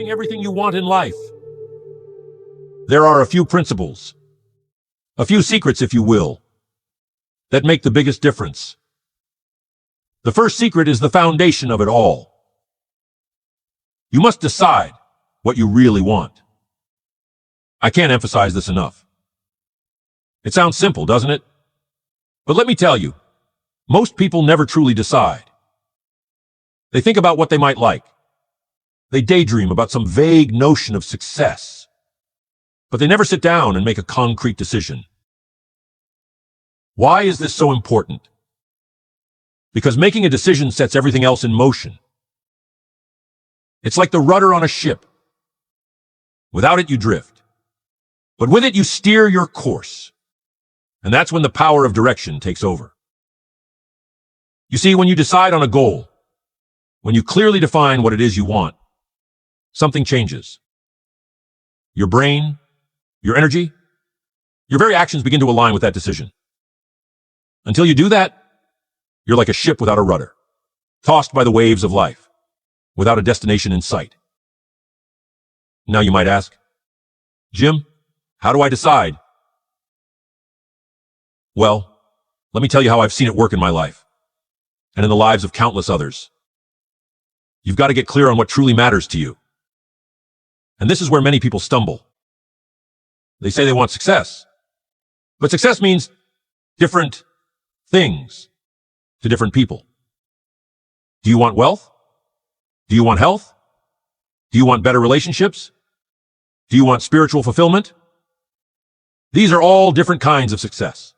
having everything you want in life. There are a few principles, a few secrets, if you will, that make the biggest difference. The first secret is the foundation of it all. You must decide what you really want. I can't emphasize this enough. It sounds simple, doesn't it? But let me tell you, most people never truly decide. They think about what they might like. They daydream about some vague notion of success. But they never sit down and make a concrete decision. Why is this so important? Because making a decision sets everything else in motion. It's like the rudder on a ship. Without it, you drift. But with it, you steer your course. And that's when the power of direction takes over. You see, when you decide on a goal, when you clearly define what it is you want, something changes. Your brain, your energy, your very actions begin to align with that decision. Until you do that, you're like a ship without a rudder, tossed by the waves of life, without a destination in sight. Now you might ask, Jim, how do I decide? Well, let me tell you how I've seen it work in my life, and in the lives of countless others. You've got to get clear on what truly matters to you. And this is where many people stumble. They say they want success, but success means different things to different people. Do you want wealth? Do you want health? Do you want better relationships? Do you want spiritual fulfillment? These are all different kinds of success.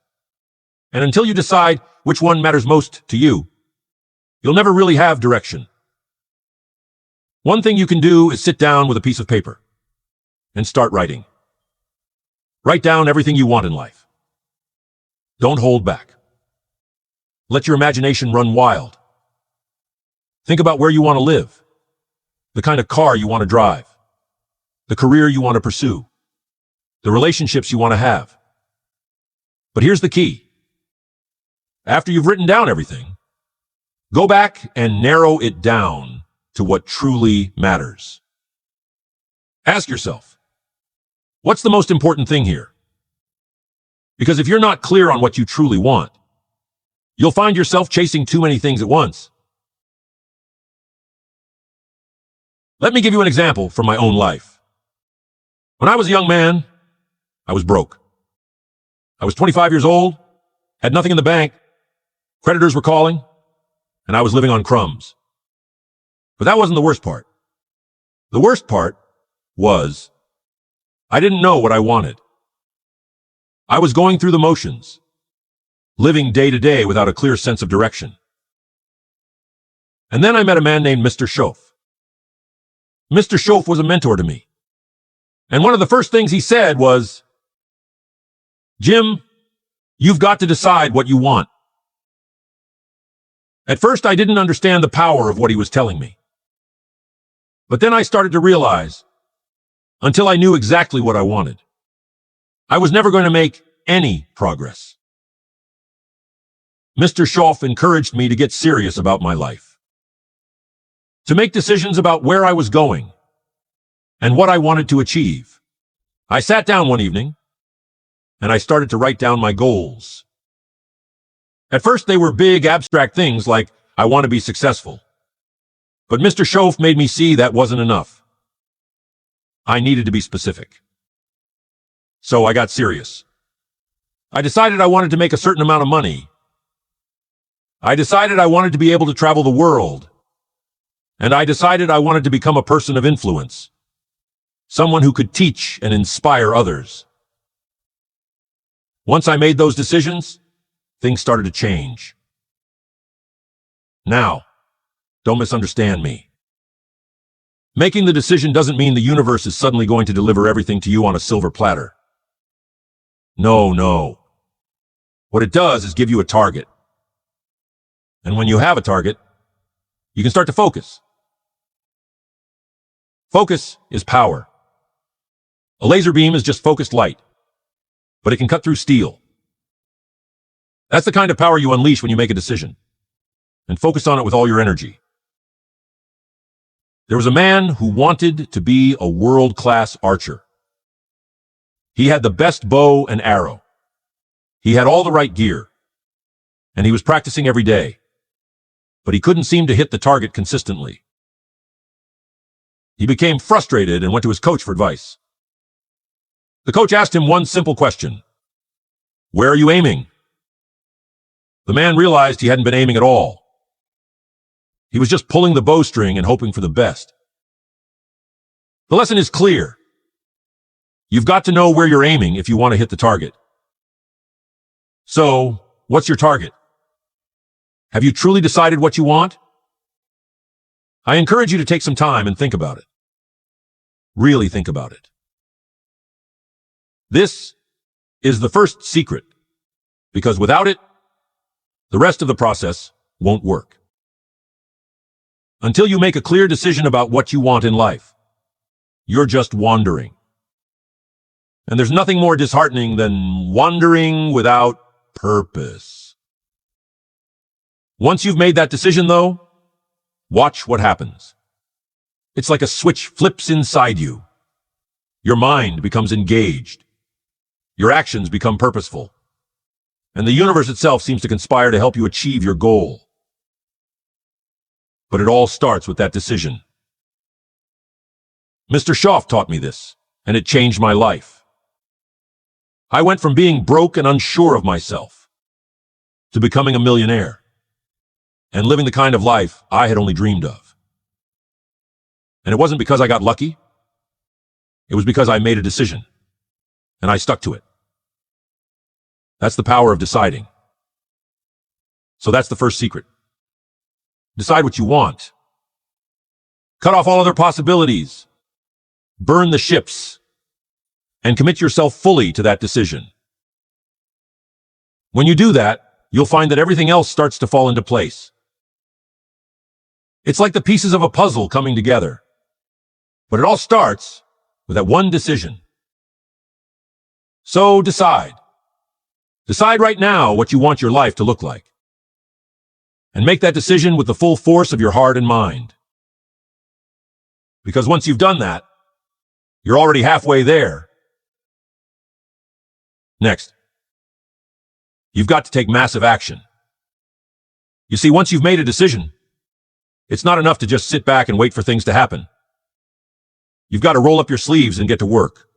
And until you decide which one matters most to you, you'll never really have direction. One thing you can do is sit down with a piece of paper and start writing. Write down everything you want in life. Don't hold back. Let your imagination run wild. Think about where you want to live, the kind of car you want to drive, the career you want to pursue, the relationships you want to have. But here's the key. After you've written down everything, go back and narrow it down to what truly matters. Ask yourself, what's the most important thing here? Because if you're not clear on what you truly want, you'll find yourself chasing too many things at once. Let me give you an example from my own life. When I was a young man, I was broke. I was 25 years old, had nothing in the bank, creditors were calling, and I was living on crumbs. But that wasn't the worst part. The worst part was I didn't know what I wanted. I was going through the motions, living day to day without a clear sense of direction. And then I met a man named Mr. Schoaf. Mr. Schoaf was a mentor to me. And one of the first things he said was, Jim, you've got to decide what you want. At first, I didn't understand the power of what he was telling me. But then I started to realize, until I knew exactly what I wanted, I was never going to make any progress. Mr. Schoaf encouraged me to get serious about my life, to make decisions about where I was going and what I wanted to achieve. I sat down one evening and I started to write down my goals. At first, they were big, abstract things like, I want to be successful. But Mr. Schoaf made me see that wasn't enough. I needed to be specific. So I got serious. I decided I wanted to make a certain amount of money. I decided I wanted to be able to travel the world. And I decided I wanted to become a person of influence, someone who could teach and inspire others. Once I made those decisions, things started to change. Now, don't misunderstand me. Making the decision doesn't mean the universe is suddenly going to deliver everything to you on a silver platter. No. What it does is give you a target. And when you have a target, you can start to focus. Focus is power. A laser beam is just focused light, but it can cut through steel. That's the kind of power you unleash when you make a decision, and focus on it with all your energy. There was a man who wanted to be a world-class archer. He had the best bow and arrow. He had all the right gear. And he was practicing every day. But he couldn't seem to hit the target consistently. He became frustrated and went to his coach for advice. The coach asked him one simple question. Where are you aiming? The man realized he hadn't been aiming at all. He was just pulling the bowstring and hoping for the best. The lesson is clear. You've got to know where you're aiming if you want to hit the target. So, what's your target? Have you truly decided what you want? I encourage you to take some time and think about it. Really think about it. This is the first secret, because without it, the rest of the process won't work. Until you make a clear decision about what you want in life, you're just wandering. And there's nothing more disheartening than wandering without purpose. Once you've made that decision, though, watch what happens. It's like a switch flips inside you. Your mind becomes engaged. Your actions become purposeful. And the universe itself seems to conspire to help you achieve your goal. But it all starts with that decision. Mr. Schaaf taught me this, and it changed my life. I went from being broke and unsure of myself to becoming a millionaire and living the kind of life I had only dreamed of. And it wasn't because I got lucky. It was because I made a decision, and I stuck to it. That's the power of deciding. So that's the first secret. Decide what you want. Cut off all other possibilities. Burn the ships. And commit yourself fully to that decision. When you do that, you'll find that everything else starts to fall into place. It's like the pieces of a puzzle coming together. But it all starts with that one decision. So decide. Decide right now what you want your life to look like. And make that decision with the full force of your heart and mind. Because once you've done that, you're already halfway there. Next, you've got to take massive action. You see, once you've made a decision, it's not enough to just sit back and wait for things to happen. You've got to roll up your sleeves and get to work.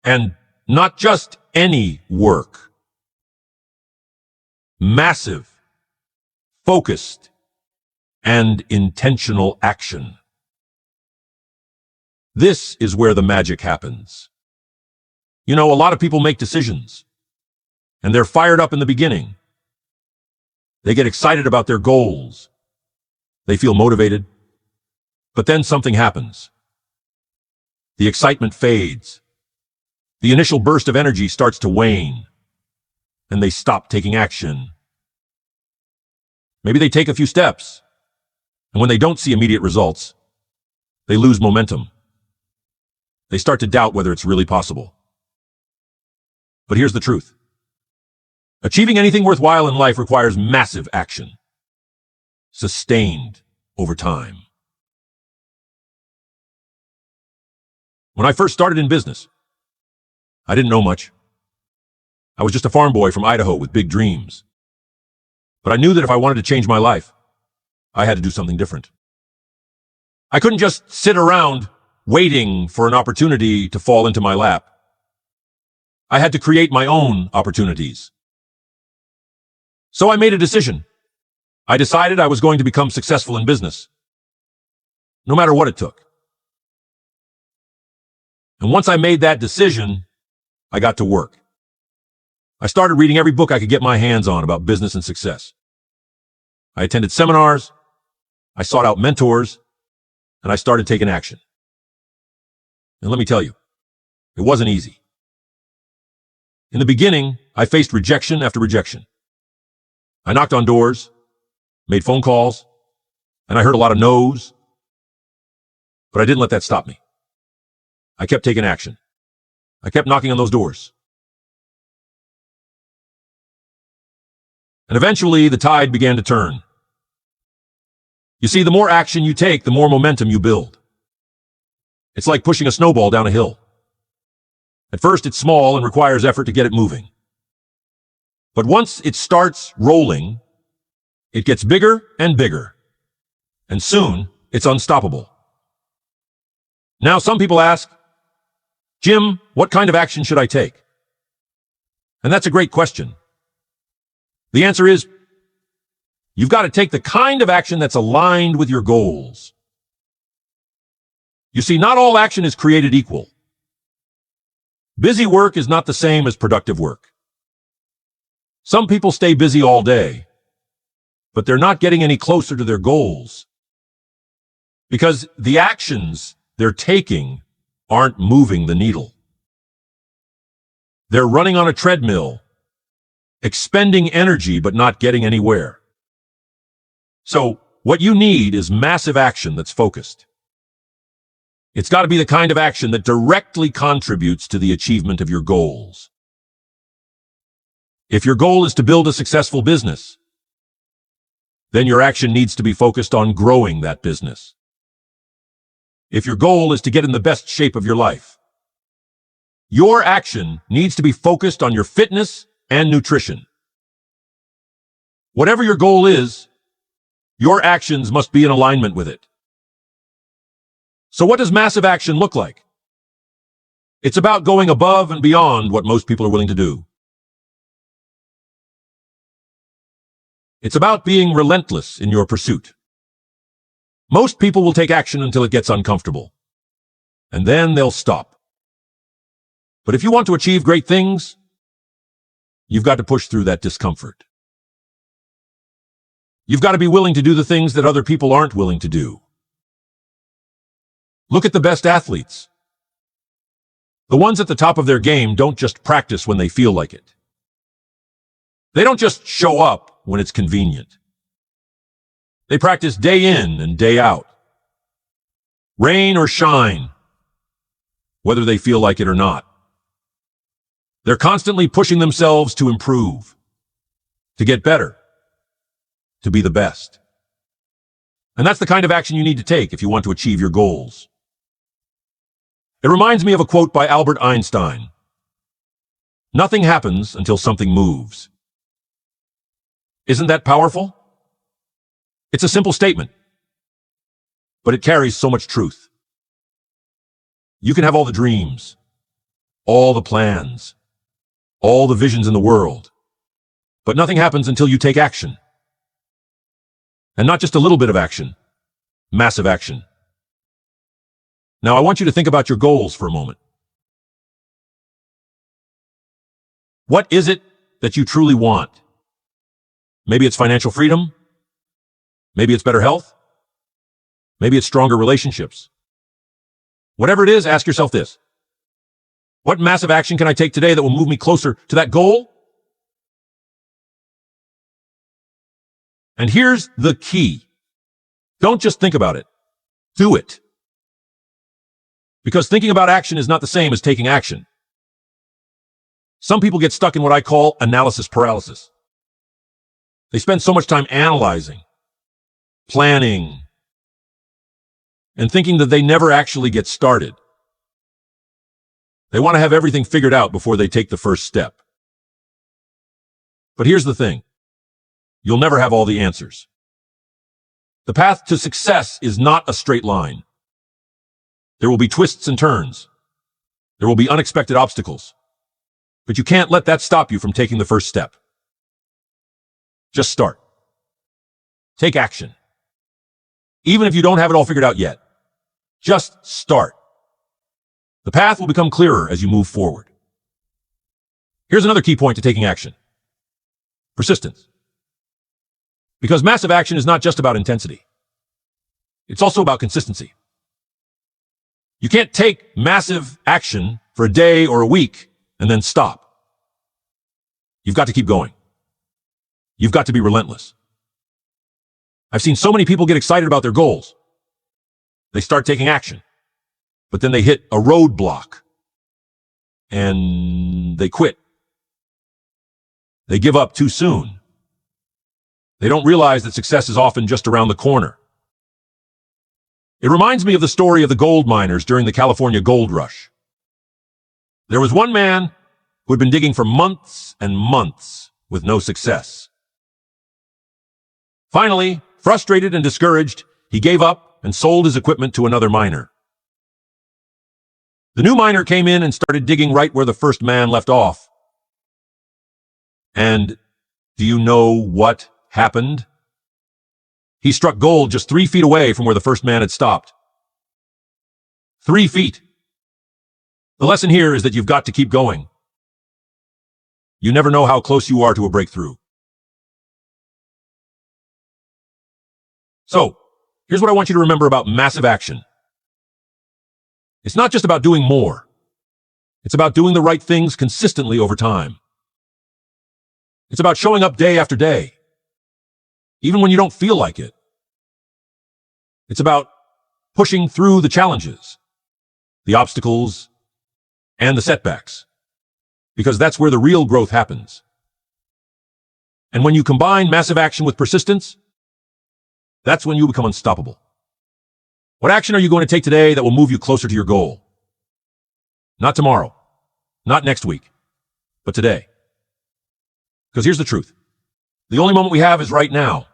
And not just any work. Massive, focused, and intentional action. This is where the magic happens. You know, a lot of people make decisions, and they're fired up in the beginning. They get excited about their goals. They feel motivated. But then something happens. The excitement fades. The initial burst of energy starts to wane, and they stop taking action. Maybe they take a few steps, and when they don't see immediate results, they lose momentum. They start to doubt whether it's really possible. But here's the truth. Achieving anything worthwhile in life requires massive action, sustained over time. When I first started in business, I didn't know much. I was just a farm boy from Idaho with big dreams. But I knew that if I wanted to change my life, I had to do something different. I couldn't just sit around waiting for an opportunity to fall into my lap. I had to create my own opportunities. So I made a decision. I decided I was going to become successful in business, no matter what it took. And once I made that decision, I got to work. I started reading every book I could get my hands on about business and success. I attended seminars, I sought out mentors, and I started taking action. And let me tell you, it wasn't easy. In the beginning, I faced rejection after rejection. I knocked on doors, made phone calls, and I heard a lot of no's. But I didn't let that stop me. I kept taking action. I kept knocking on those doors. And eventually, the tide began to turn. You see, the more action you take, the more momentum you build. It's like pushing a snowball down a hill. At first, it's small and requires effort to get it moving. But once it starts rolling, it gets bigger and bigger. And soon, it's unstoppable. Now, some people ask, Jim, what kind of action should I take? And that's a great question. The answer is, you've got to take the kind of action that's aligned with your goals. You see, not all action is created equal. Busy work is not the same as productive work. Some people stay busy all day, but they're not getting any closer to their goals because the actions they're taking aren't moving the needle. They're running on a treadmill, expending energy but not getting anywhere. So, what you need is massive action that's focused. It's got to be the kind of action that directly contributes to the achievement of your goals. If your goal is to build a successful business, then your action needs to be focused on growing that business. If your goal is to get in the best shape of your life, your action needs to be focused on your fitness and nutrition. Whatever your goal is, your actions must be in alignment with it. So what does massive action look like? It's about going above and beyond what most people are willing to do. It's about being relentless in your pursuit. Most people will take action until it gets uncomfortable, and then they'll stop. But if you want to achieve great things, you've got to push through that discomfort. You've got to be willing to do the things that other people aren't willing to do. Look at the best athletes. The ones at the top of their game don't just practice when they feel like it. They don't just show up when it's convenient. They practice day in and day out. Rain or shine, whether they feel like it or not. They're constantly pushing themselves to improve, to get better, to be the best. And that's the kind of action you need to take if you want to achieve your goals. It reminds me of a quote by Albert Einstein. Nothing happens until something moves. Isn't that powerful? It's a simple statement, but it carries so much truth. You can have all the dreams, all the plans, all the visions in the world, but nothing happens until you take action. And not just a little bit of action, massive action. Now, I want you to think about your goals for a moment. What is it that you truly want? Maybe it's financial freedom. Maybe it's better health. Maybe it's stronger relationships. Whatever it is, ask yourself this. What massive action can I take today that will move me closer to that goal? And here's the key. Don't just think about it. Do it. Because thinking about action is not the same as taking action. Some people get stuck in what I call analysis paralysis. They spend so much time analyzing, planning, and thinking that they never actually get started. They want to have everything figured out before they take the first step. But here's the thing. You'll never have all the answers. The path to success is not a straight line. There will be twists and turns. There will be unexpected obstacles. But you can't let that stop you from taking the first step. Just start. Take action. Even if you don't have it all figured out yet, just start. The path will become clearer as you move forward. Here's another key point to taking action. Persistence. Because massive action is not just about intensity. It's also about consistency. You can't take massive action for a day or a week and then stop. You've got to keep going. You've got to be relentless. I've seen so many people get excited about their goals. They start taking action, but then they hit a roadblock and they quit. They give up too soon. They don't realize that success is often just around the corner. It reminds me of the story of the gold miners during the California gold rush. There was one man who had been digging for months and months with no success. Finally, frustrated and discouraged, he gave up and sold his equipment to another miner. The new miner came in and started digging right where the first man left off. And do you know what happened? He struck gold just 3 feet away from where the first man had stopped. 3 feet. The lesson here is that you've got to keep going. You never know how close you are to a breakthrough. So, here's what I want you to remember about massive action. It's not just about doing more. It's about doing the right things consistently over time. It's about showing up day after day, even when you don't feel like it. It's about pushing through the challenges, the obstacles, and the setbacks, because that's where the real growth happens. And when you combine massive action with persistence, that's when you become unstoppable. What action are you going to take today that will move you closer to your goal? Not tomorrow, not next week, but today. Because here's the truth. The only moment we have is right now.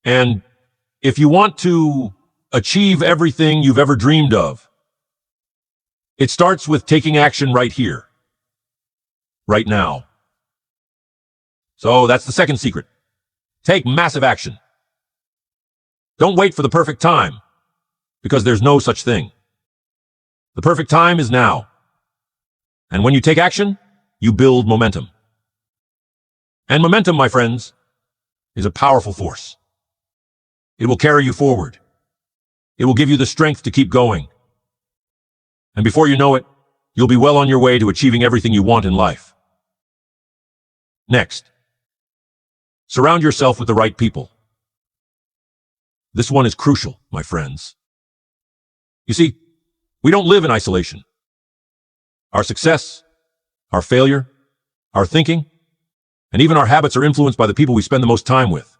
And if you want to achieve everything you've ever dreamed of, it starts with taking action right here, right now. So that's the second secret. Take massive action. Don't wait for the perfect time, because there's no such thing. The perfect time is now. And when you take action, you build momentum. And momentum, my friends, is a powerful force. It will carry you forward. It will give you the strength to keep going. And before you know it, you'll be well on your way to achieving everything you want in life. Next, surround yourself with the right people. This one is crucial, my friends. You see, we don't live in isolation. Our success, our failure, our thinking, and even our habits are influenced by the people we spend the most time with.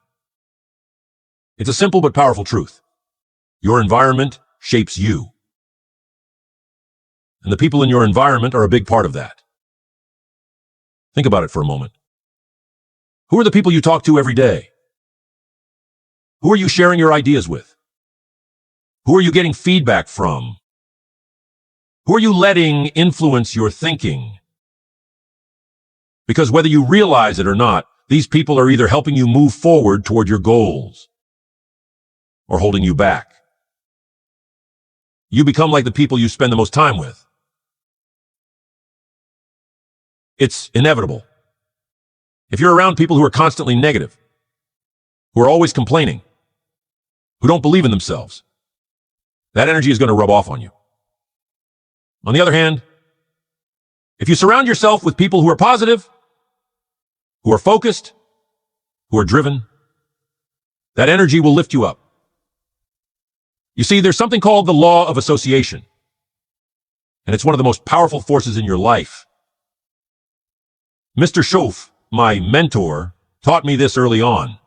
It's a simple but powerful truth. Your environment shapes you. And the people in your environment are a big part of that. Think about it for a moment. Who are the people you talk to every day? Who are you sharing your ideas with? Who are you getting feedback from? Who are you letting influence your thinking? Because whether you realize it or not, these people are either helping you move forward toward your goals or holding you back. You become like the people you spend the most time with. It's inevitable. If you're around people who are constantly negative, who are always complaining, who don't believe in themselves, that energy is going to rub off on you. On the other hand, if you surround yourself with people who are positive, who are focused, who are driven, that energy will lift you up. You see, there's something called the law of association, and it's one of the most powerful forces in your life. Mr. Schoaf, my mentor, taught me this early on.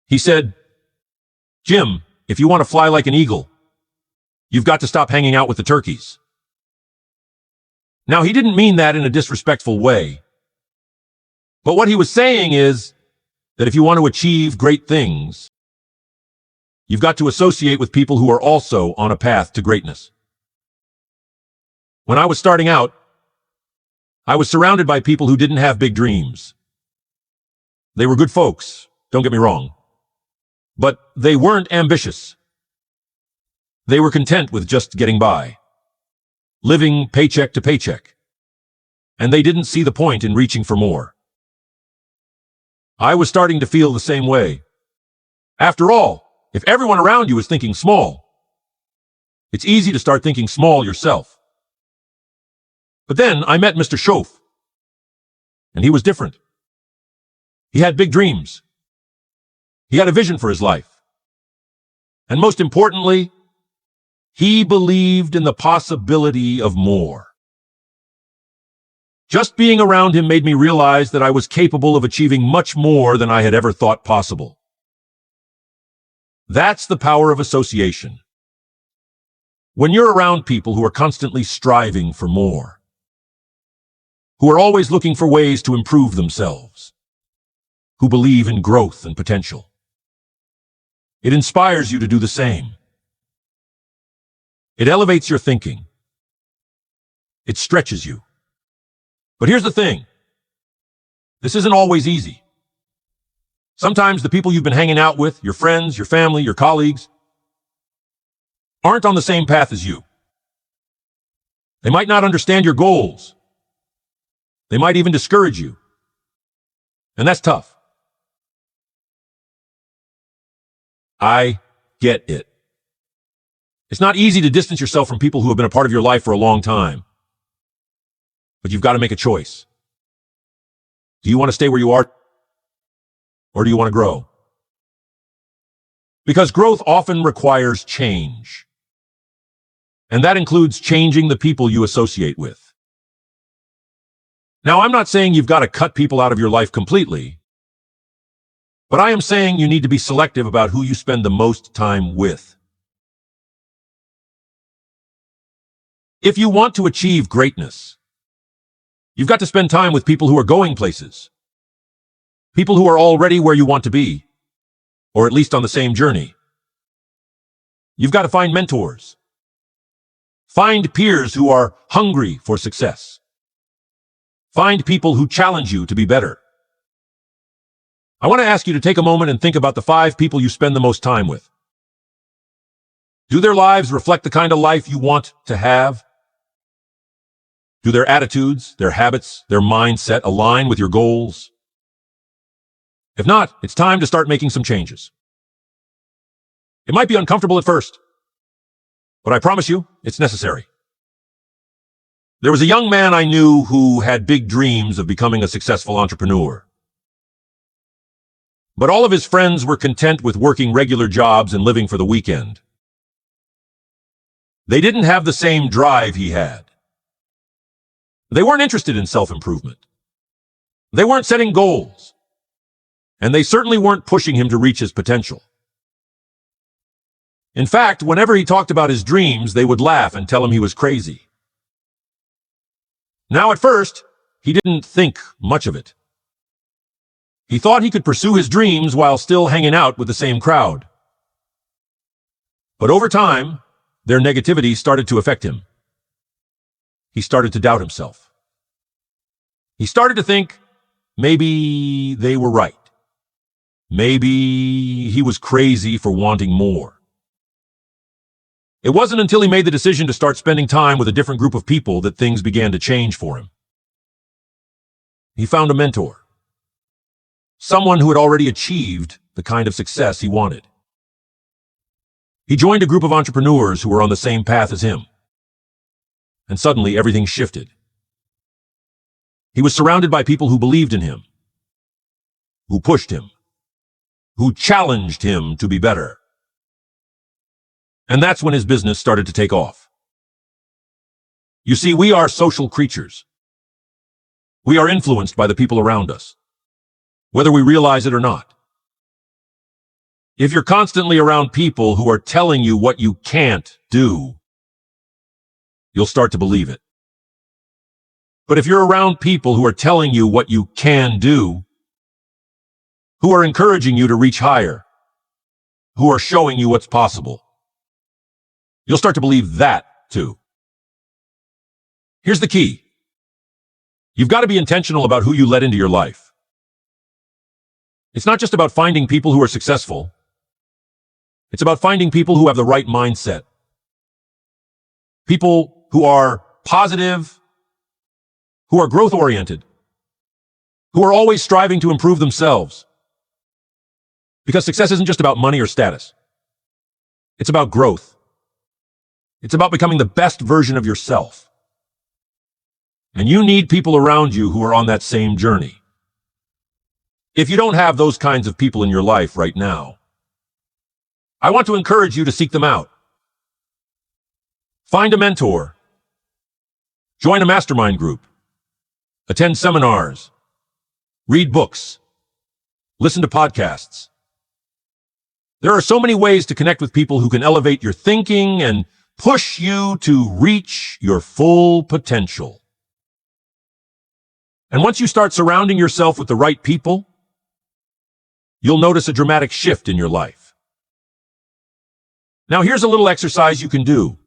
He said, "Jim, if you want to fly like an eagle, you've got to stop hanging out with the turkeys." Now, he didn't mean that in a disrespectful way. But what he was saying is that if you want to achieve great things, you've got to associate with people who are also on a path to greatness. When I was starting out, I was surrounded by people who didn't have big dreams. They were good folks, don't get me wrong. But they weren't ambitious. They were content with just getting by, living paycheck to paycheck. And they didn't see the point in reaching for more. I was starting to feel the same way. After all, if everyone around you is thinking small, it's easy to start thinking small yourself. But then I met Mr. Schoaf, and he was different. He had big dreams. He had a vision for his life. And most importantly, he believed in the possibility of more. Just being around him made me realize that I was capable of achieving much more than I had ever thought possible. That's the power of association. When you're around people who are constantly striving for more, who are always looking for ways to improve themselves, who believe in growth and potential, it inspires you to do the same. It elevates your thinking. It stretches you. But here's the thing. This isn't always easy. Sometimes the people you've been hanging out with, your friends, your family, your colleagues, aren't on the same path as you. They might not understand your goals. They might even discourage you. And that's tough. I get it. It's not easy to distance yourself from people who have been a part of your life for a long time. But you've got to make a choice. Do you want to stay where you are? Or do you want to grow? Because growth often requires change. And that includes changing the people you associate with. Now, I'm not saying you've got to cut people out of your life completely, but I am saying you need to be selective about who you spend the most time with. If you want to achieve greatness, you've got to spend time with people who are going places. People who are already where you want to be, or at least on the same journey. You've got to find mentors. Find peers who are hungry for success. Find people who challenge you to be better. I want to ask you to take a moment and think about the 5 people you spend the most time with. Do their lives reflect the kind of life you want to have? Do their attitudes, their habits, their mindset align with your goals? If not, it's time to start making some changes. It might be uncomfortable at first, but I promise you, it's necessary. There was a young man I knew who had big dreams of becoming a successful entrepreneur. But all of his friends were content with working regular jobs and living for the weekend. They didn't have the same drive he had. They weren't interested in self-improvement. They weren't setting goals. And they certainly weren't pushing him to reach his potential. In fact, whenever he talked about his dreams, they would laugh and tell him he was crazy. Now, at first, he didn't think much of it. He thought he could pursue his dreams while still hanging out with the same crowd. But over time, their negativity started to affect him. He started to doubt himself. He started to think maybe they were right. Maybe he was crazy for wanting more. It wasn't until he made the decision to start spending time with a different group of people that things began to change for him. He found a mentor. Someone who had already achieved the kind of success he wanted. He joined a group of entrepreneurs who were on the same path as him. And suddenly everything shifted. He was surrounded by people who believed in him, who pushed him, who challenged him to be better. And that's when his business started to take off. You see, we are social creatures. We are influenced by the people around us, whether we realize it or not. If you're constantly around people who are telling you what you can't do, you'll start to believe it. But if you're around people who are telling you what you can do, who are encouraging you to reach higher, who are showing you what's possible, you'll start to believe that too. Here's the key. You've got to be intentional about who you let into your life. It's not just about finding people who are successful. It's about finding people who have the right mindset. People who are positive, who are growth-oriented, who are always striving to improve themselves. Because success isn't just about money or status. It's about growth. It's about becoming the best version of yourself. And you need people around you who are on that same journey. If you don't have those kinds of people in your life right now, I want to encourage you to seek them out. Find a mentor. Join a mastermind group. Attend seminars. Read books. Listen to podcasts. There are so many ways to connect with people who can elevate your thinking and push you to reach your full potential. And once you start surrounding yourself with the right people, you'll notice a dramatic shift in your life. Now, here's a little exercise you can do.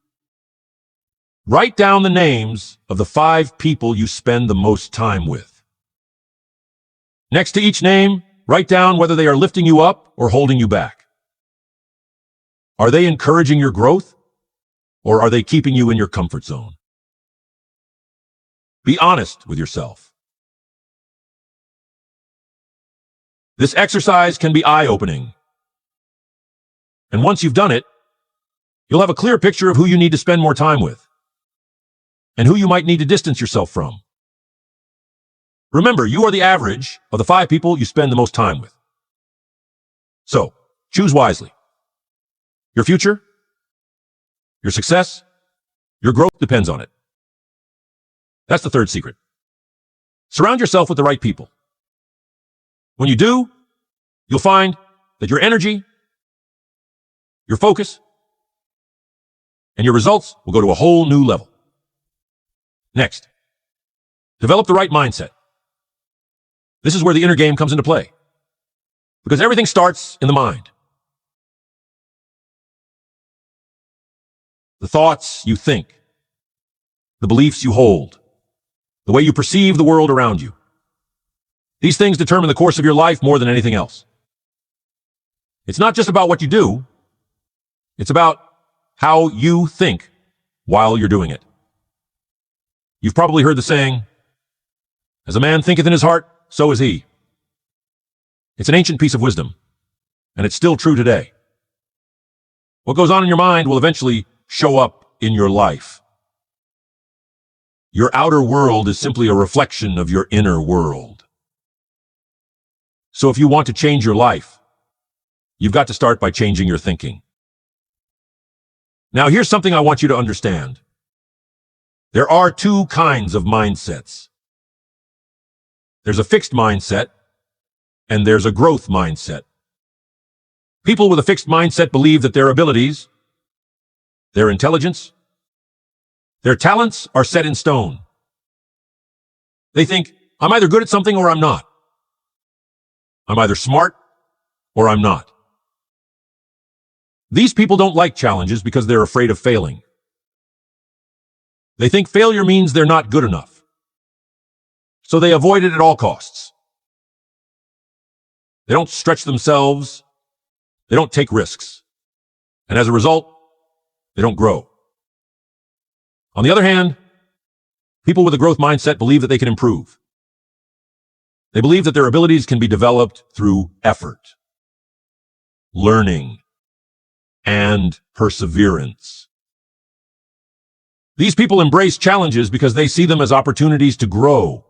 Write down the names of the 5 people you spend the most time with. Next to each name, write down whether they are lifting you up or holding you back. Are they encouraging your growth, or are they keeping you in your comfort zone? Be honest with yourself. This exercise can be eye-opening. And once you've done it, you'll have a clear picture of who you need to spend more time with, and who you might need to distance yourself from. Remember, you are the average of the 5 people you spend the most time with. So, choose wisely. Your future, your success, your growth depends on it. That's the third secret. Surround yourself with the right people. When you do, you'll find that your energy, your focus, and your results will go to a whole new level. Next, develop the right mindset. This is where the inner game comes into play, because everything starts in the mind. The thoughts you think, the beliefs you hold, the way you perceive the world around you. These things determine the course of your life more than anything else. It's not just about what you do, it's about how you think while you're doing it. You've probably heard the saying, "As a man thinketh in his heart, so is he." It's an ancient piece of wisdom, and it's still true today. What goes on in your mind will eventually show up in your life. Your outer world is simply a reflection of your inner world. So if you want to change your life, you've got to start by changing your thinking. Now, here's something I want you to understand. There are 2 kinds of mindsets. There's a fixed mindset, and there's a growth mindset. People with a fixed mindset believe that their abilities, their intelligence, their talents are set in stone. They think, I'm either good at something or I'm not. I'm either smart or I'm not. These people don't like challenges because they're afraid of failing. They think failure means they're not good enough, so they avoid it at all costs. They don't stretch themselves, they don't take risks, and as a result, they don't grow. On the other hand, people with a growth mindset believe that they can improve. They believe that their abilities can be developed through effort, learning, and perseverance. These people embrace challenges because they see them as opportunities to grow.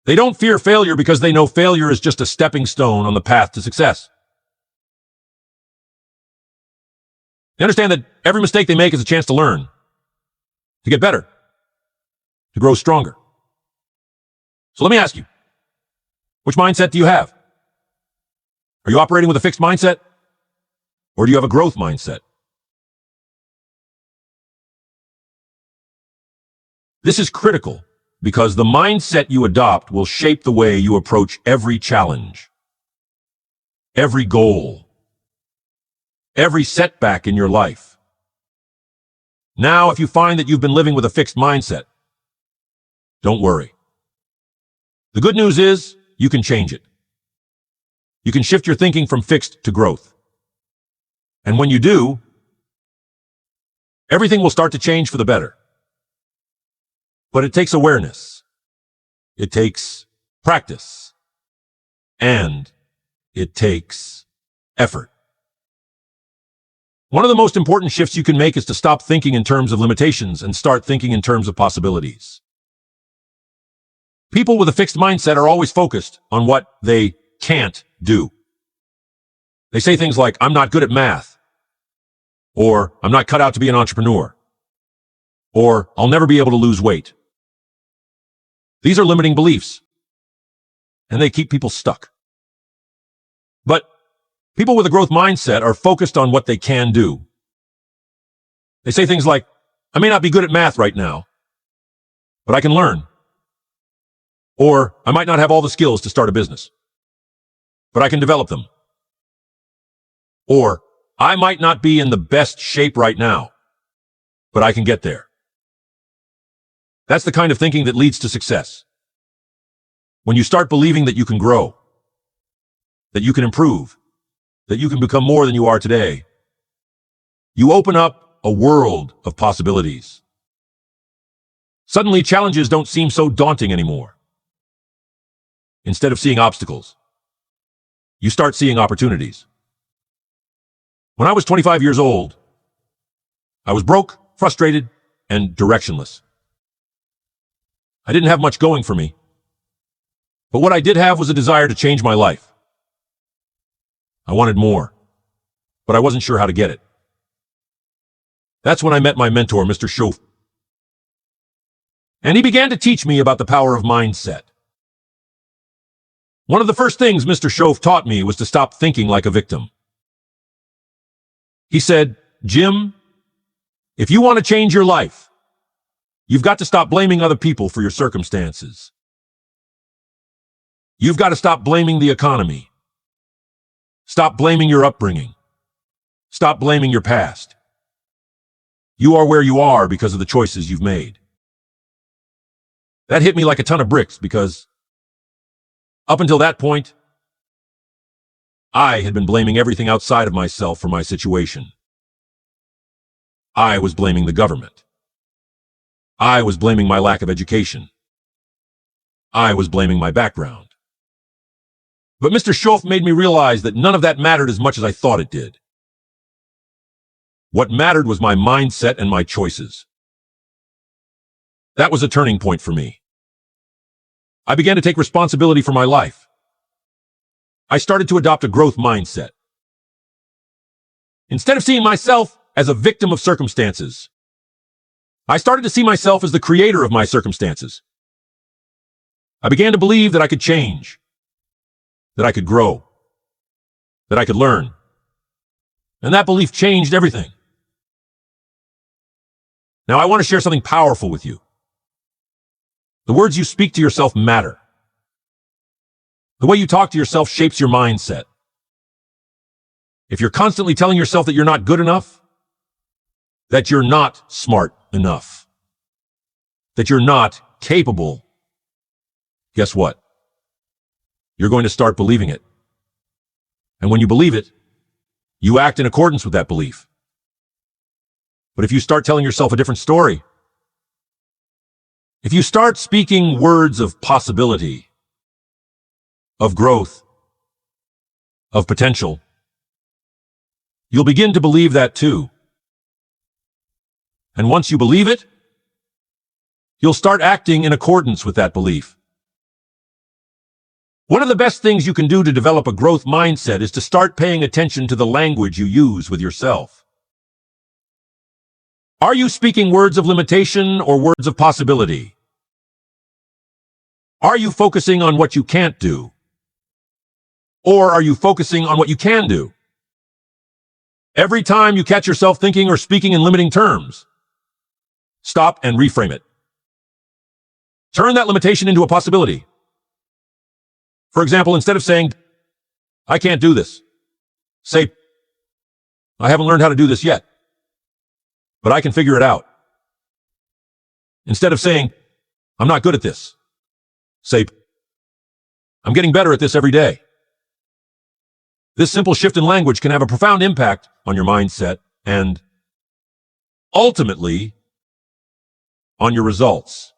They don't fear failure because they know failure is just a stepping stone on the path to success. They understand that every mistake they make is a chance to learn, to get better, to grow stronger. So let me ask you, which mindset do you have? Are you operating with a fixed mindset, or do you have a growth mindset? This is critical because the mindset you adopt will shape the way you approach every challenge, every goal, every setback in your life. Now, if you find that you've been living with a fixed mindset, don't worry. The good news is you can change it. You can shift your thinking from fixed to growth. And when you do, everything will start to change for the better. But it takes awareness. It takes practice. And it takes effort. One of the most important shifts you can make is to stop thinking in terms of limitations and start thinking in terms of possibilities. People with a fixed mindset are always focused on what they can't do. They say things like, I'm not good at math, or I'm not cut out to be an entrepreneur, or I'll never be able to lose weight. These are limiting beliefs, and they keep people stuck. But People with a growth mindset are focused on what they can do. They say things like, I may not be good at math right now, but I can learn. Or, I might not have all the skills to start a business, but I can develop them. Or, I might not be in the best shape right now, but I can get there. That's the kind of thinking that leads to success. When you start believing that you can grow, that you can improve, that you can become more than you are today, you open up a world of possibilities. Suddenly, challenges don't seem so daunting anymore. Instead of seeing obstacles, you start seeing opportunities. When I was 25 years old, I was broke, frustrated, and directionless. I didn't have much going for me, but what I did have was a desire to change my life. I wanted more, but I wasn't sure how to get it. That's when I met my mentor, Mr. Schoaf, and he began to teach me about the power of mindset. One of the first things Mr. Schoaf taught me was to stop thinking like a victim. He said, Jim, if you want to change your life, you've got to stop blaming other people for your circumstances. You've got to stop blaming the economy. Stop blaming your upbringing. Stop blaming your past. You are where you are because of the choices you've made. That hit me like a ton of bricks because up until that point, I had been blaming everything outside of myself for my situation. I was blaming the government. I was blaming my lack of education. I was blaming my background. But Mr. Schoaf made me realize that none of that mattered as much as I thought it did. What mattered was my mindset and my choices. That was a turning point for me. I began to take responsibility for my life. I started to adopt a growth mindset. Instead of seeing myself as a victim of circumstances, I started to see myself as the creator of my circumstances. I began to believe that I could change, that I could grow, that I could learn. And that belief changed everything. Now I want to share something powerful with you. The words you speak to yourself matter. The way you talk to yourself shapes your mindset. If you're constantly telling yourself that you're not good enough, that you're not smart enough, that you're not capable, guess what? You're going to start believing it. And when you believe it, you act in accordance with that belief. But if you start telling yourself a different story, if you start speaking words of possibility, of growth, of potential, you'll begin to believe that too. And once you believe it, you'll start acting in accordance with that belief. One of the best things you can do to develop a growth mindset is to start paying attention to the language you use with yourself. Are you speaking words of limitation or words of possibility? Are you focusing on what you can't do? Or are you focusing on what you can do? Every time you catch yourself thinking or speaking in limiting terms, stop and reframe it. Turn that limitation into a possibility. For example, instead of saying, I can't do this, say, I haven't learned how to do this yet, but I can figure it out. Instead of saying, I'm not good at this, say, I'm getting better at this every day. This simple shift in language can have a profound impact on your mindset and, ultimately, on your results.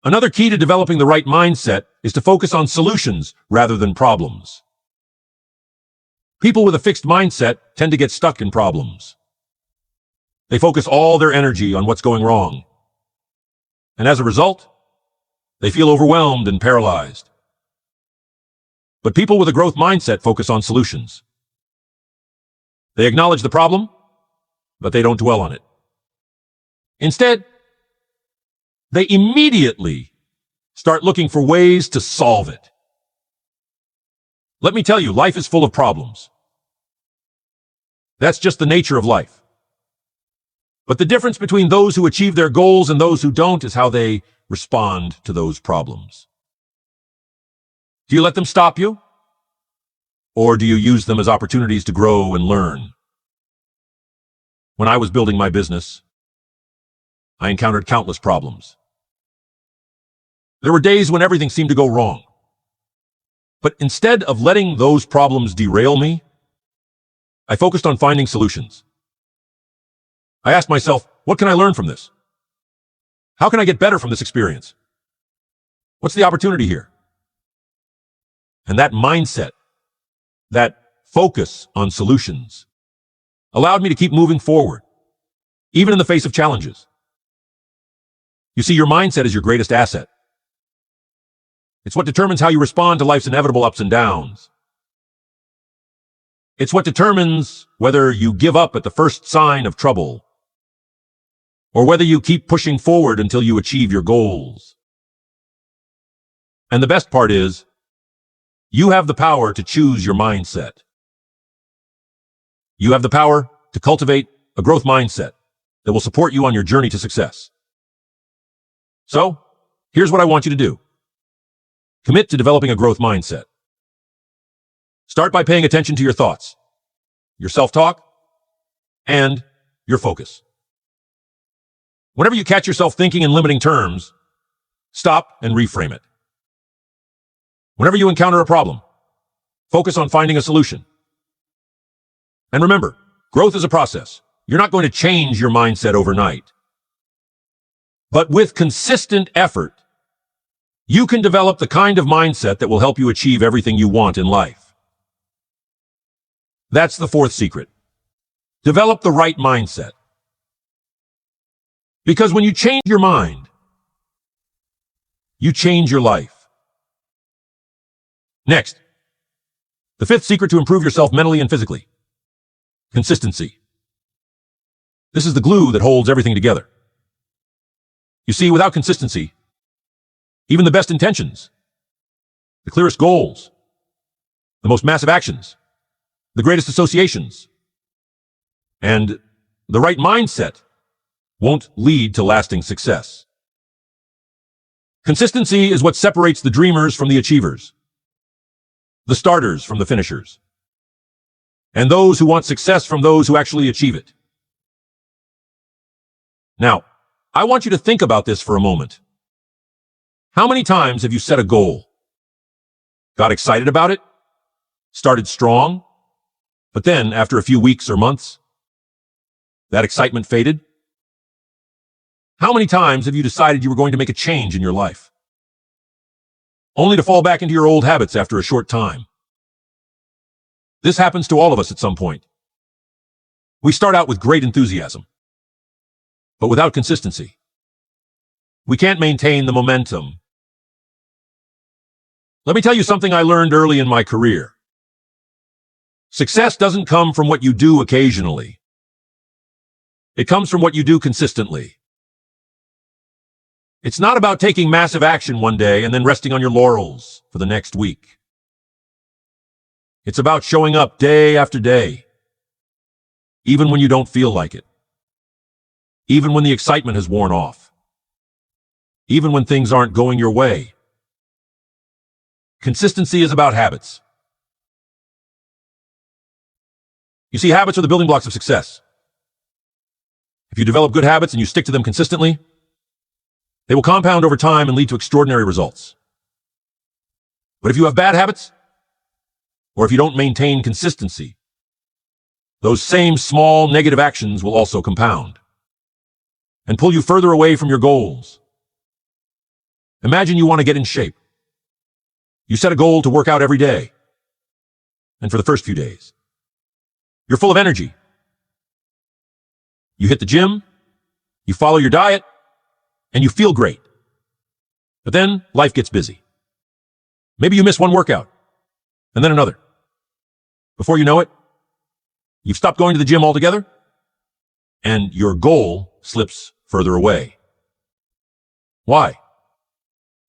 Another key to developing the right mindset is to focus on solutions rather than problems. People with a fixed mindset tend to get stuck in problems. They focus all their energy on what's going wrong. And as a result, they feel overwhelmed and paralyzed. But people with a growth mindset focus on solutions. They acknowledge the problem, but they don't dwell on it. Instead, they immediately start looking for ways to solve it. Let me tell you, life is full of problems. That's just the nature of life. But the difference between those who achieve their goals and those who don't is how they respond to those problems. Do you let them stop you? Or do you use them as opportunities to grow and learn? When I was building my business, I encountered countless problems. There were days when everything seemed to go wrong. But instead of letting those problems derail me, I focused on finding solutions. I asked myself, what can I learn from this? How can I get better from this experience? What's the opportunity here? And that mindset, that focus on solutions, allowed me to keep moving forward, even in the face of challenges. You see, your mindset is your greatest asset. It's what determines how you respond to life's inevitable ups and downs. It's what determines whether you give up at the first sign of trouble, or whether you keep pushing forward until you achieve your goals. And the best part is, you have the power to choose your mindset. You have the power to cultivate a growth mindset that will support you on your journey to success. So, here's what I want you to do. Commit to developing a growth mindset. Start by paying attention to your thoughts, your self-talk, and your focus. Whenever you catch yourself thinking in limiting terms, stop and reframe it. Whenever you encounter a problem, focus on finding a solution. And remember, growth is a process. You're not going to change your mindset overnight. But with consistent effort, you can develop the kind of mindset that will help you achieve everything you want in life. That's the fourth secret. Develop the right mindset. Because when you change your mind, you change your life. Next, the fifth secret to improve yourself mentally and physically. Consistency. This is the glue that holds everything together. You see, without consistency, even the best intentions, the clearest goals, the most massive actions, the greatest associations, and the right mindset won't lead to lasting success. Consistency is what separates the dreamers from the achievers, the starters from the finishers, and those who want success from those who actually achieve it. Now, I want you to think about this for a moment. How many times have you set a goal, got excited about it, started strong, but then after a few weeks or months, that excitement faded? How many times have you decided you were going to make a change in your life, only to fall back into your old habits after a short time? This happens to all of us at some point. We start out with great enthusiasm, but without consistency, we can't maintain the momentum. Let me tell you something I learned early in my career. Success doesn't come from what you do occasionally. It comes from what you do consistently. It's not about taking massive action one day and then resting on your laurels for the next week. It's about showing up day after day, even when you don't feel like it, even when the excitement has worn off, even when things aren't going your way. Consistency is about habits. You see, habits are the building blocks of success. If you develop good habits and you stick to them consistently, they will compound over time and lead to extraordinary results. But if you have bad habits, or if you don't maintain consistency, those same small negative actions will also compound and pull you further away from your goals. Imagine you want to get in shape. You set a goal to work out every day. And for the first few days, you're full of energy. You hit the gym, you follow your diet, and you feel great. But then life gets busy. Maybe you miss one workout, and then another. Before you know it, you've stopped going to the gym altogether, and your goal slips further away. Why?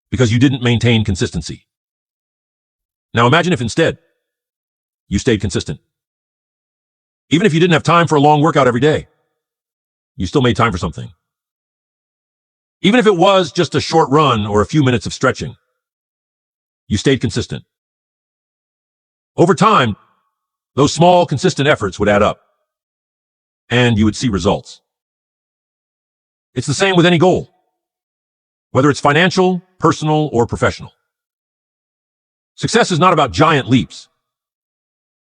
Because you didn't maintain consistency. Now imagine if instead You stayed consistent. Even if you didn't have time for a long workout every day, you still made time for something. Even if it was just a short run or a few minutes of stretching, you stayed consistent. Over time, those small, consistent efforts would add up, and you would see results. It's the same with any goal, whether it's financial, personal, or professional. Success is not about giant leaps.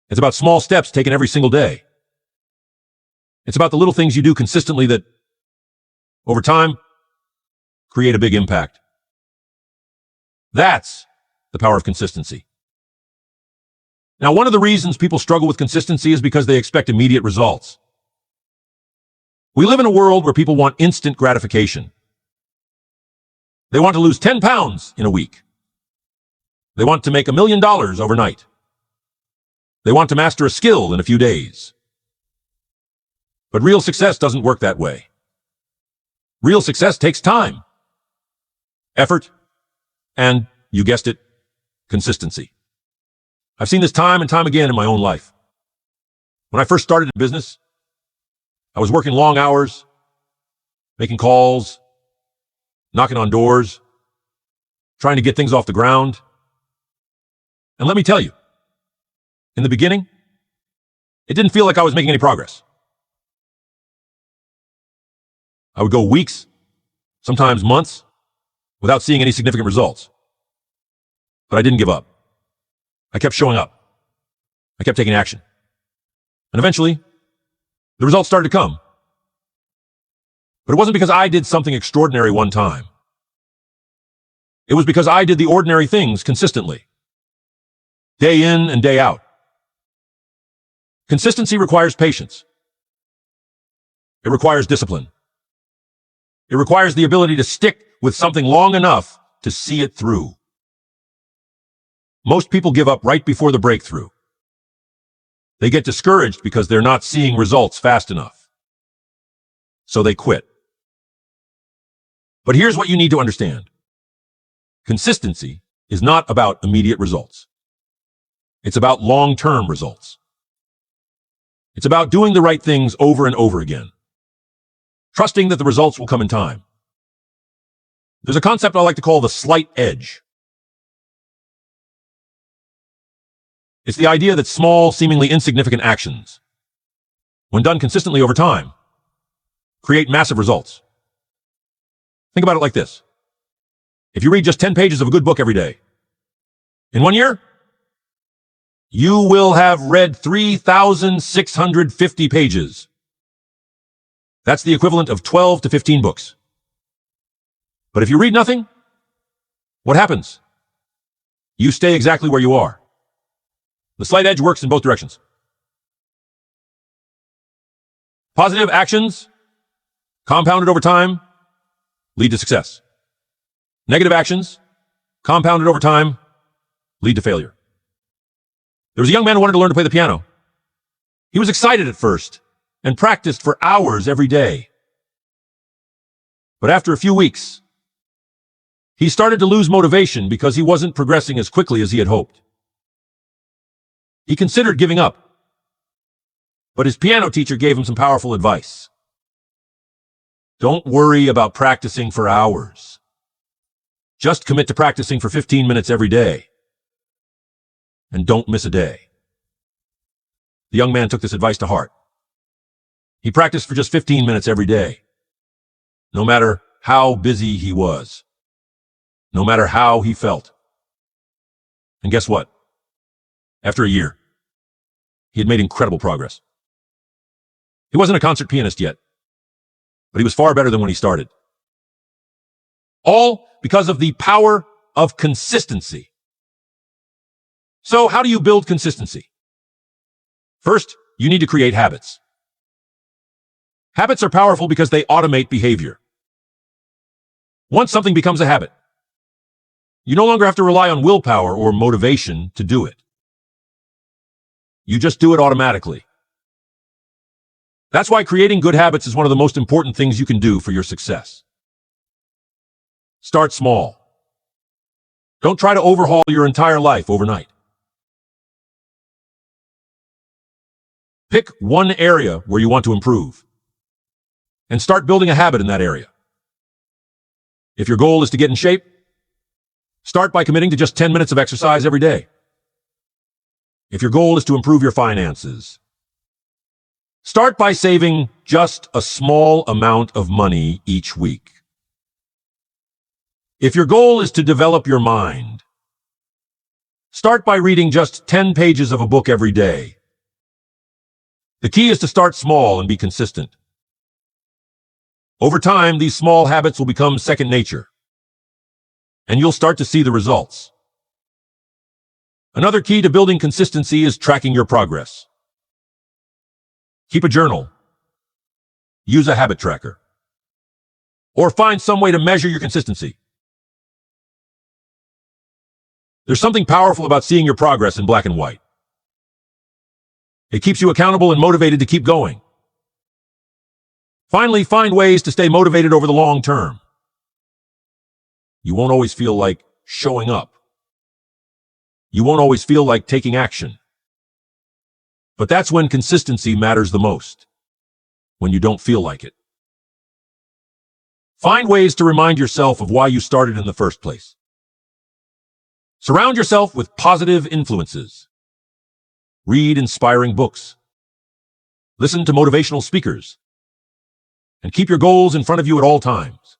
It's about small steps taken every single day. It's about the little things you do consistently that, over time, create a big impact. That's the power of consistency. Now, one of the reasons people struggle with consistency is because they expect immediate results. We live in a world where people want instant gratification. They want to lose 10 pounds in a week. They want to make $1 million overnight. They want to master a skill in a few days. But real success doesn't work that way. Real success takes time, effort, and, you guessed it, consistency. I've seen this time and time again in my own life. When I first started in business, I was working long hours, making calls, knocking on doors, trying to get things off the ground. And let me tell you, in the beginning, it didn't feel like I was making any progress. I would go weeks, sometimes months, without seeing any significant results. But I didn't give up. I kept showing up. I kept taking action. And eventually, the results started to come. But it wasn't because I did something extraordinary one time. It was because I did the ordinary things consistently, day in and day out. Consistency requires patience. It requires discipline. It requires the ability to stick with something long enough to see it through. Most people give up right before the breakthrough. They get discouraged because they're not seeing results fast enough. So they quit. But here's what you need to understand. Consistency is not about immediate results. It's about long-term results. It's about doing the right things over and over again, trusting that the results will come in time. There's a concept I like to call the slight edge. It's the idea that small, seemingly insignificant actions, when done consistently over time, create massive results. Think about it like this. If you read just 10 pages of a good book every day, in 1 year, you will have read 3,650 pages. That's the equivalent of 12 to 15 books. But if you read nothing, what happens? You stay exactly where you are. The slight edge works in both directions. Positive actions, compounded over time, lead to success. Negative actions, compounded over time, lead to failure. There was a young man who wanted to learn to play the piano. He was excited at first and practiced for hours every day. But after a few weeks, he started to lose motivation because he wasn't progressing as quickly as he had hoped. He considered giving up, but his piano teacher gave him some powerful advice. Don't worry about practicing for hours. Just commit to practicing for 15 minutes every day. And don't miss a day. The young man took this advice to heart. He practiced for just 15 minutes every day, no matter how busy he was, no matter how he felt. And guess what? After a year, he had made incredible progress. He wasn't a concert pianist yet, but he was far better than when he started. All because of the power of consistency. So how do you build consistency? First, you need to create habits. Habits are powerful because they automate behavior. Once something becomes a habit, you no longer have to rely on willpower or motivation to do it. You just do it automatically. That's why creating good habits is one of the most important things you can do for your success. Start small. Don't try to overhaul your entire life overnight. Pick one area where you want to improve and start building a habit in that area. If your goal is to get in shape, start by committing to just 10 minutes of exercise every day. If your goal is to improve your finances, start by saving just a small amount of money each week. If your goal is to develop your mind, start by reading just 10 pages of a book every day. The key is to start small and be consistent. Over time, these small habits will become second nature, and you'll start to see the results. Another key to building consistency is tracking your progress. Keep a journal, use a habit tracker, or find some way to measure your consistency. There's something powerful about seeing your progress in black and white. It keeps you accountable and motivated to keep going. Finally, find ways to stay motivated over the long term. You won't always feel like showing up. You won't always feel like taking action. But that's when consistency matters the most, when you don't feel like it. Find ways to remind yourself of why you started in the first place. Surround yourself with positive influences. Read inspiring books. Listen to motivational speakers. And keep your goals in front of you at all times.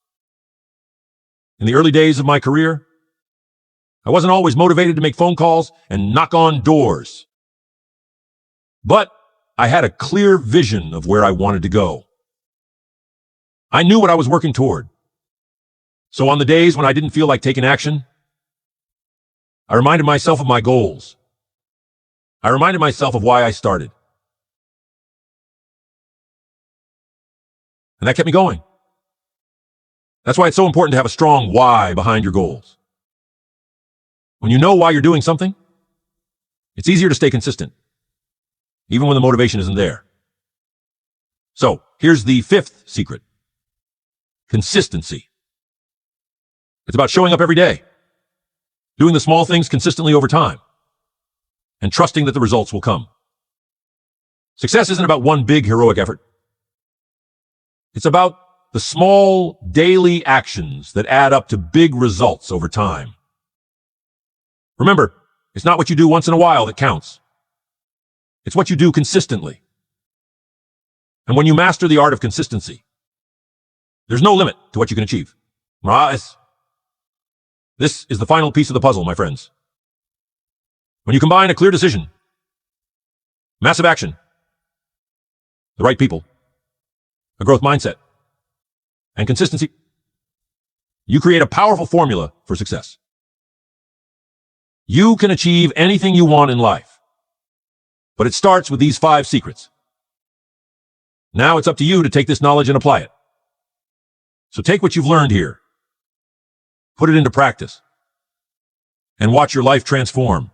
In the early days of my career, I wasn't always motivated to make phone calls and knock on doors. But I had a clear vision of where I wanted to go. I knew what I was working toward. So on the days when I didn't feel like taking action, I reminded myself of my goals. I reminded myself of why I started. And that kept me going. That's why it's so important to have a strong why behind your goals. When you know why you're doing something, it's easier to stay consistent, even when the motivation isn't there. So, here's the fifth secret. Consistency. It's about showing up every day, doing the small things consistently over time, and trusting that the results will come. Success isn't about one big heroic effort. It's about the small daily actions that add up to big results over time. Remember, it's not what you do once in a while that counts. It's what you do consistently. And when you master the art of consistency, there's no limit to what you can achieve. This is the final piece of the puzzle, my friends. When you combine a clear decision, massive action, the right people, a growth mindset, and consistency, you create a powerful formula for success. You can achieve anything you want in life, but it starts with these 5 secrets. Now it's up to you to take this knowledge and apply it. So take what you've learned here, put it into practice, and watch your life transform.